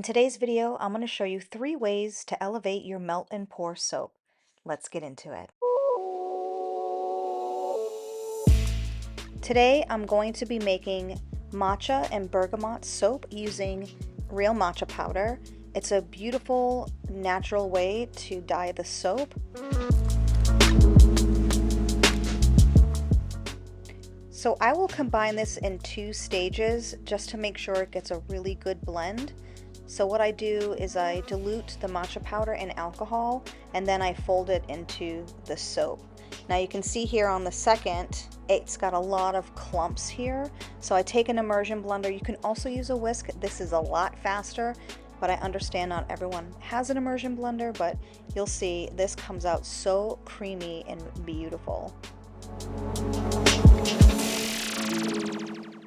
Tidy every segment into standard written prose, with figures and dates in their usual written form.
In today's video, I'm going to show you 3 ways to elevate your melt and pour soap. Let's get into it. Today, I'm going to be making matcha and bergamot soap using real matcha powder. It's a beautiful, natural way to dye the soap. So I will combine this in 2 stages just to make sure it gets a really good blend. So what I do is I dilute the matcha powder in alcohol and then I fold it into the soap. Now you can see here on the second, it's got a lot of clumps here. So I take an immersion blender. You can also use a whisk. This is a lot faster, but I understand not everyone has an immersion blender, but you'll see this comes out so creamy and beautiful.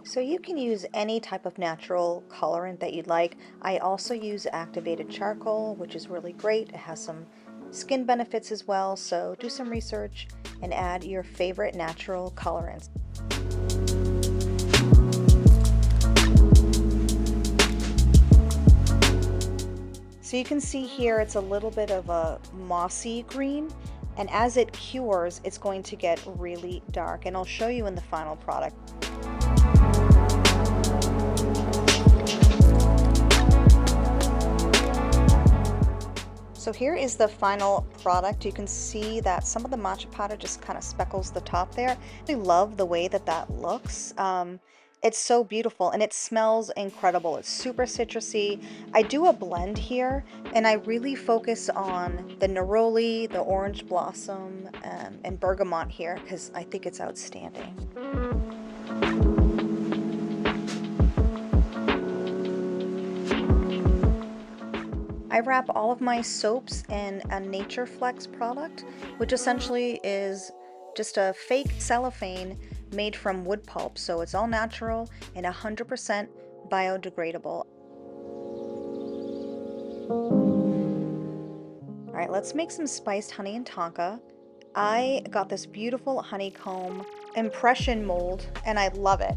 So you can use any type of natural colorant that you'd like. I also use activated charcoal, which is really great. It has some skin benefits as well, so do some research and add your favorite natural colorants. So you can see here it's a little bit of a mossy green, and as it cures, it's going to get really dark, and I'll show you in the final product. So here is the final product. You can see that some of the matcha powder just kind of speckles the top there. I love the way that that looks. It's so beautiful and it smells incredible. It's super citrusy. I do a blend here and I really focus on the neroli, the orange blossom, and bergamot here because I think it's outstanding. I wrap all of my soaps in a Nature Flex product, which essentially is just a fake cellophane made from wood pulp. So it's all natural and 100% biodegradable. All right, let's make some spiced honey and tonka. I got this beautiful honeycomb impression mold and I love it.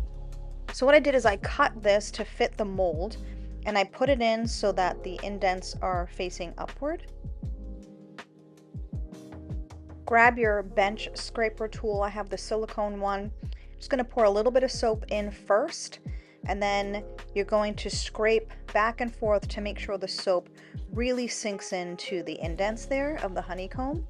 So what I did is I cut this to fit the mold and I put it in so that the indents are facing upward. Grab your bench scraper tool. I have the silicone one. Just going to pour a little bit of soap in first, and then you're going to scrape back and forth to make sure the soap really sinks into the indents there of the honeycomb.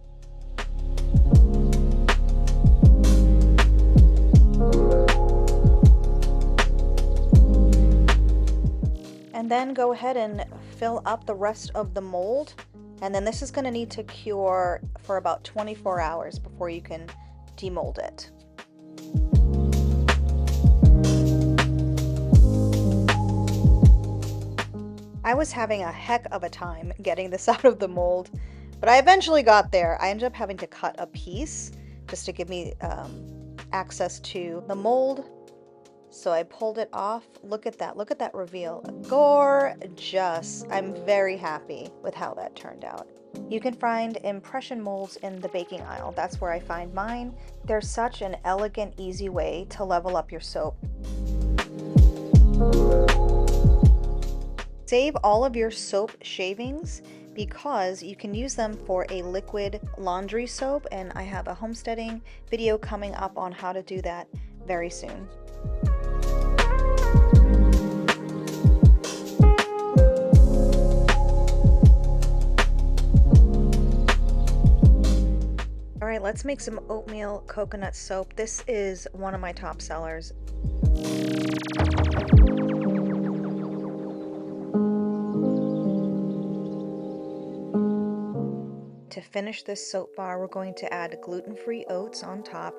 And then go ahead and fill up the rest of the mold. And then this is going to need to cure for about 24 hours before you can demold it. I was having a heck of a time getting this out of the mold, but I eventually got there. I ended up having to cut a piece just to give me access to the mold. So I pulled it off. Look at that reveal. Gorgeous. I'm very happy with how that turned out. You can find impression molds in the baking aisle. That's where I find mine. They're such an elegant, easy way to level up your soap. Save all of your soap shavings because you can use them for a liquid laundry soap, and I have a homesteading video coming up on how to do that very soon. All right, let's make some oatmeal coconut soap. This is one of my top sellers. To finish this soap bar, we're going to add gluten-free oats on top.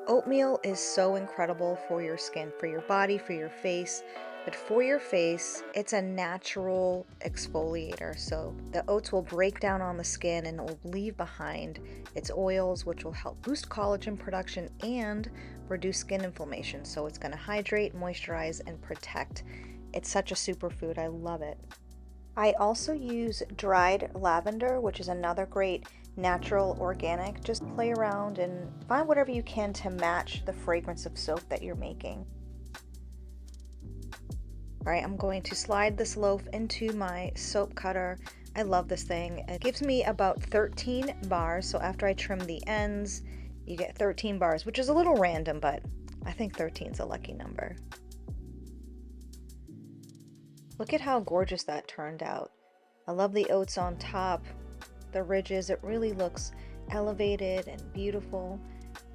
Oatmeal is so incredible for your skin, for your body, for your face. But for your face, it's a natural exfoliator. So the oats will break down on the skin and it will leave behind its oils, which will help boost collagen production and reduce skin inflammation. So it's going to hydrate, moisturize, and protect. It's such a superfood. I love it. I also use dried lavender, which is another great natural organic. Just play around and find whatever you can to match the fragrance of soap that you're making. All right, I'm going to slide this loaf into my soap cutter. I love this thing. It gives me about 13 bars, so after I trim the ends, you get 13 bars, which is a little random, but I think 13 is a lucky number. Look at how gorgeous that turned out. I love the oats on top, the ridges. It really looks elevated and beautiful.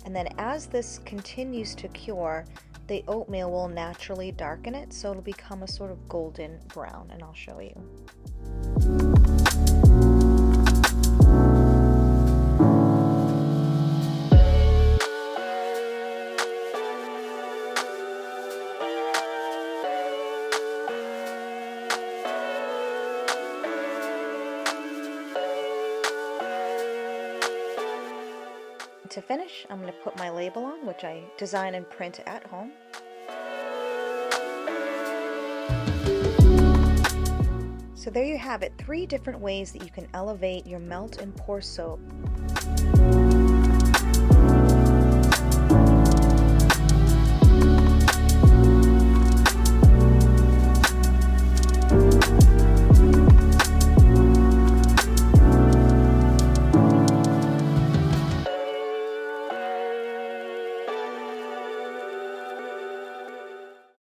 And then as this continues to cure, the oatmeal will naturally darken it, so it'll become a sort of golden brown, and I'll show you. To finish, I'm going to put my label on, which I design and print at home. So there you have it, 3 different ways that you can elevate your melt and pour soap.